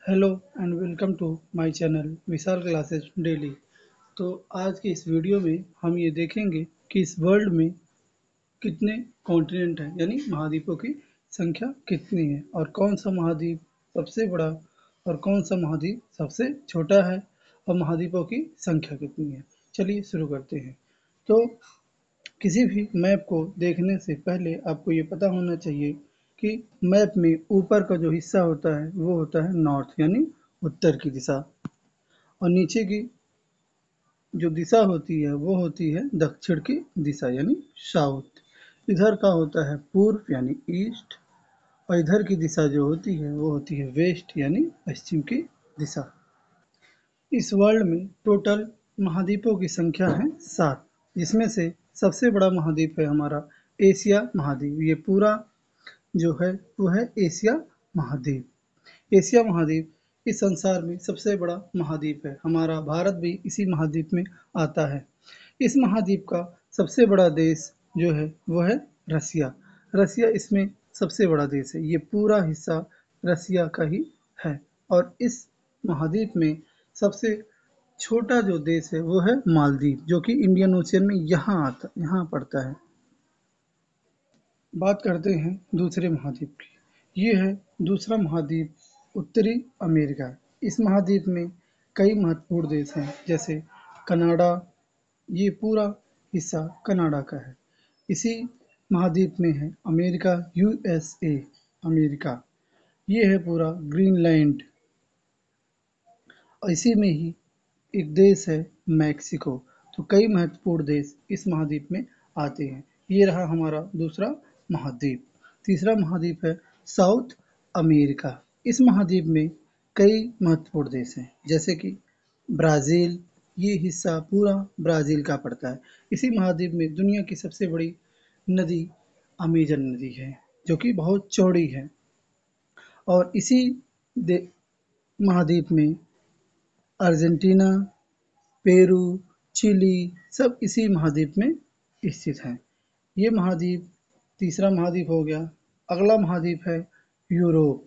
Hello and welcome to my channel Vishal classes daily. तो आज की इस वीडियो में हम ये देखेंगे कि इस वर्ल्ड में कितने कॉन्टिनेंट हैं, यानी महाद्वीपों की संख्या कितनी है और कौन सा महाद्वीप सबसे बड़ा और कौन सा महाद्वीप सबसे छोटा है और महाद्वीपों की संख्या कितनी है। चलिए शुरू करते हैं। तो किसी भी मैप को देखने से पहले आपको ये पता होना चाहिए कि मैप में ऊपर का जो हिस्सा होता है वो होता है नॉर्थ यानी उत्तर की दिशा, और नीचे की जो दिशा होती है वो होती है दक्षिण की दिशा यानी साउथ। इधर का होता है पूर्व यानी ईस्ट, और इधर की दिशा जो होती है वो होती है वेस्ट यानी पश्चिम की दिशा। इस वर्ल्ड में टोटल महाद्वीपों की संख्या है 7, जिसमें से सबसे बड़ा महाद्वीप है हमारा एशिया महाद्वीप। ये पूरा जो है वो है एशिया महाद्वीप। एशिया महाद्वीप इस संसार में सबसे बड़ा महाद्वीप है। हमारा भारत भी इसी महाद्वीप में आता है। इस महाद्वीप का सबसे बड़ा देश जो है वो है रसिया। रसिया इसमें सबसे बड़ा देश है। ये पूरा हिस्सा रसिया का ही है। और इस महाद्वीप में सबसे छोटा जो देश है वो है मालदीव, जो कि इंडियन ओशियन में यहाँ पड़ता है। बात करते हैं दूसरे महाद्वीप की। ये है दूसरा महाद्वीप उत्तरी अमेरिका। इस महाद्वीप में कई महत्वपूर्ण देश हैं, जैसे कनाडा। ये पूरा हिस्सा कनाडा का है। इसी महाद्वीप में है अमेरिका, यूएसए अमेरिका। ये है पूरा ग्रीनलैंड। और इसी में ही एक देश है मैक्सिको। तो कई महत्वपूर्ण देश इस महाद्वीप में आते हैं। ये रहा हमारा दूसरा महाद्वीप। तीसरा महाद्वीप है साउथ अमेरिका। इस महाद्वीप में कई महत्वपूर्ण देश हैं, जैसे कि ब्राज़ील। ये हिस्सा पूरा ब्राज़ील का पड़ता है। इसी महाद्वीप में दुनिया की सबसे बड़ी नदी अमेजन नदी है, जो कि बहुत चौड़ी है। और इसी महाद्वीप में अर्जेंटीना, पेरू, चिली सब इसी महाद्वीप में स्थित हैं। ये महाद्वीप तीसरा महाद्वीप हो गया। अगला महाद्वीप है यूरोप।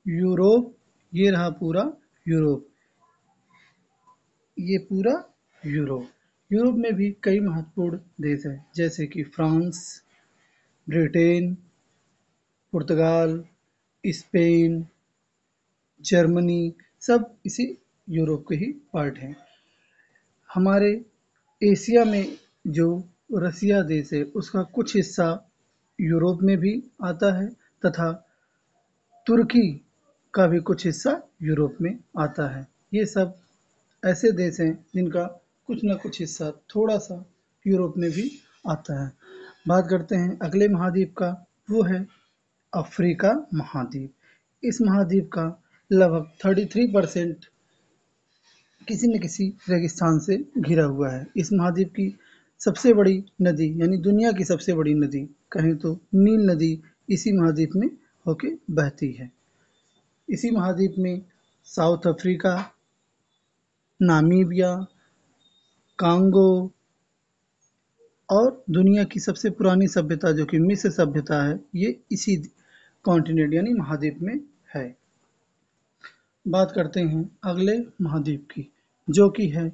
यूरोप ये रहा पूरा यूरोप। ये पूरा यूरोप। यूरोप में भी कई महत्वपूर्ण देश हैं, जैसे कि फ्रांस, ब्रिटेन, पुर्तगाल, स्पेन, जर्मनी सब इसी यूरोप के ही पार्ट हैं। हमारे एशिया में जो रसिया देश है उसका कुछ हिस्सा यूरोप में भी आता है, तथा तुर्की का भी कुछ हिस्सा यूरोप में आता है। ये सब ऐसे देश हैं जिनका कुछ न कुछ हिस्सा थोड़ा सा यूरोप में भी आता है। बात करते हैं अगले महाद्वीप का। वो है अफ्रीका महाद्वीप। इस महाद्वीप का लगभग 33% किसी न किसी रेगिस्तान से घिरा हुआ है। इस महाद्वीप की सबसे बड़ी नदी यानी दुनिया की सबसे बड़ी नदी कहें तो नील नदी इसी महाद्वीप में होके बहती है। इसी महाद्वीप में साउथ अफ्रीका, नामीबिया, कांगो और दुनिया की सबसे पुरानी सभ्यता जो कि मिस्र सभ्यता है, ये इसी कॉन्टिनेंट यानी महाद्वीप में है। बात करते हैं अगले महाद्वीप की, जो कि है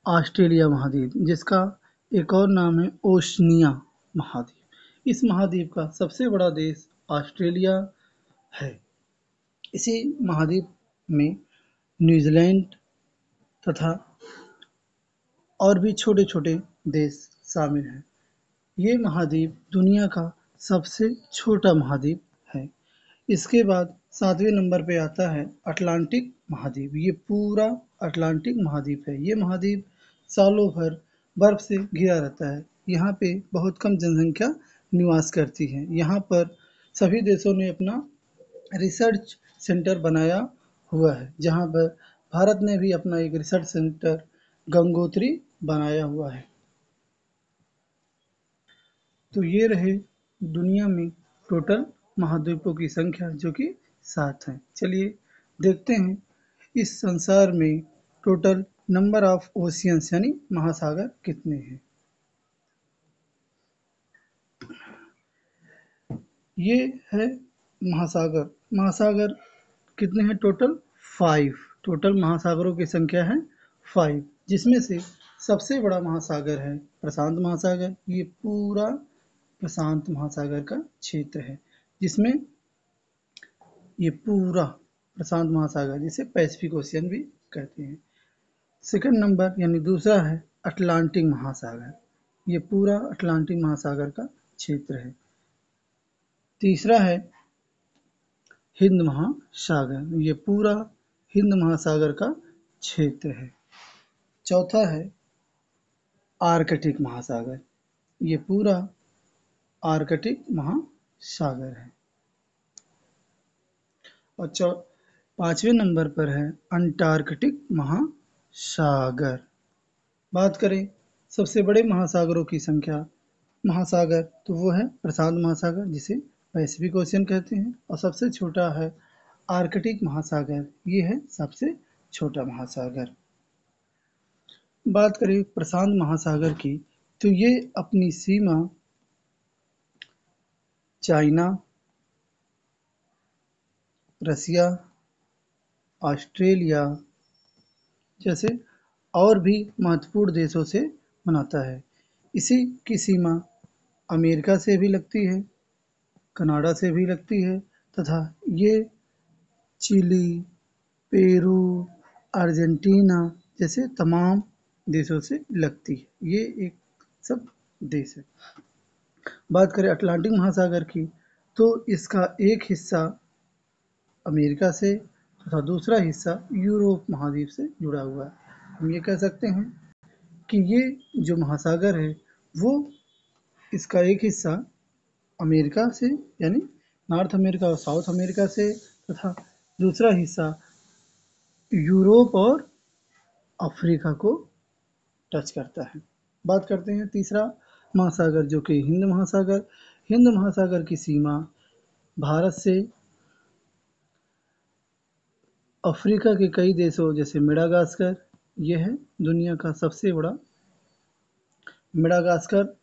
ऑस्ट्रेलिया महाद्वीप, जिसका एक और नाम है ओशनिया महाद्वीप। इस महाद्वीप का सबसे बड़ा देश ऑस्ट्रेलिया है। इसी महाद्वीप में न्यूजीलैंड तथा और भी छोटे छोटे देश शामिल हैं। ये महाद्वीप दुनिया का सबसे छोटा महाद्वीप है। इसके बाद 7वें नंबर पे आता है अटलांटिक महाद्वीप। ये पूरा अटलांटिक महाद्वीप है। ये महाद्वीप सालों भर बर्फ से घिरा रहता है। यहाँ पे बहुत कम जनसंख्या निवास करती है। यहाँ पर सभी देशों ने अपना रिसर्च सेंटर बनाया हुआ है, जहाँ पर भारत ने भी अपना एक रिसर्च सेंटर गंगोत्री बनाया हुआ है। तो ये रहे दुनिया में टोटल महाद्वीपों की संख्या, जो कि 7 है। चलिए देखते हैं इस संसार में टोटल नंबर ऑफ ओशियंस यानी महासागर कितने हैं। ये है महासागर। महासागर कितने हैं टोटल? 5। टोटल महासागरों की संख्या है 5, जिसमें से सबसे बड़ा महासागर है प्रशांत महासागर। ये पूरा प्रशांत महासागर का क्षेत्र है, जिसमें ये पूरा प्रशांत महासागर, जिसे पैसिफिक ओशियन भी कहते हैं। सेकंड नंबर यानी दूसरा है अटलांटिक महासागर। ये पूरा अटलांटिक महासागर का क्षेत्र है। तीसरा है हिंद महासागर। ये पूरा हिंद महासागर का क्षेत्र है। चौथा है आर्कटिक महासागर। ये पूरा आर्कटिक महासागर है। और पांचवें नंबर पर है अंटार्कटिक महासागर। बात करें सबसे बड़े महासागरों की संख्या महासागर, तो वो है प्रशांत महासागर, जिसे पैसिफिक ओशियन कहते हैं। और सबसे छोटा है आर्कटिक महासागर। ये है सबसे छोटा महासागर। बात करें प्रशांत महासागर की, तो ये अपनी सीमा चाइना, रसिया, ऑस्ट्रेलिया जैसे और भी महत्वपूर्ण देशों से बनाता है। इसी की सीमा अमेरिका से भी लगती है, कनाडा से भी लगती है, तथा ये चिली, पेरू, अर्जेंटीना जैसे तमाम देशों से लगती है। ये एक सब देश है। बात करें अटलांटिक महासागर की, तो इसका एक हिस्सा अमेरिका से तथा दूसरा हिस्सा यूरोप महाद्वीप से जुड़ा हुआ है। हम ये कह सकते हैं कि ये जो महासागर है वो इसका एक हिस्सा अमेरिका से यानी नॉर्थ अमेरिका और साउथ अमेरिका से, तथा दूसरा हिस्सा यूरोप और अफ्रीका को टच करता है। बात करते हैं तीसरा महासागर, जो कि हिंद महासागर। हिंद महासागर की सीमा भारत से अफ्रीका के कई देशों जैसे मेडागास्कर, यह है दुनिया का सबसे बड़ा मेडागास्कर,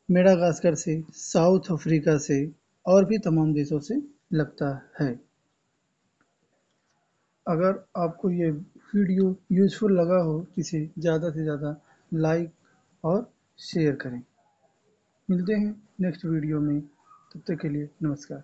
मेडागास्कर से साउथ अफ्रीका से और भी तमाम देशों से लगता है। अगर आपको ये वीडियो यूज़फुल लगा हो, इसे ज़्यादा से ज़्यादा लाइक और शेयर करें। मिलते हैं नेक्स्ट वीडियो में, तब तक के लिए नमस्कार।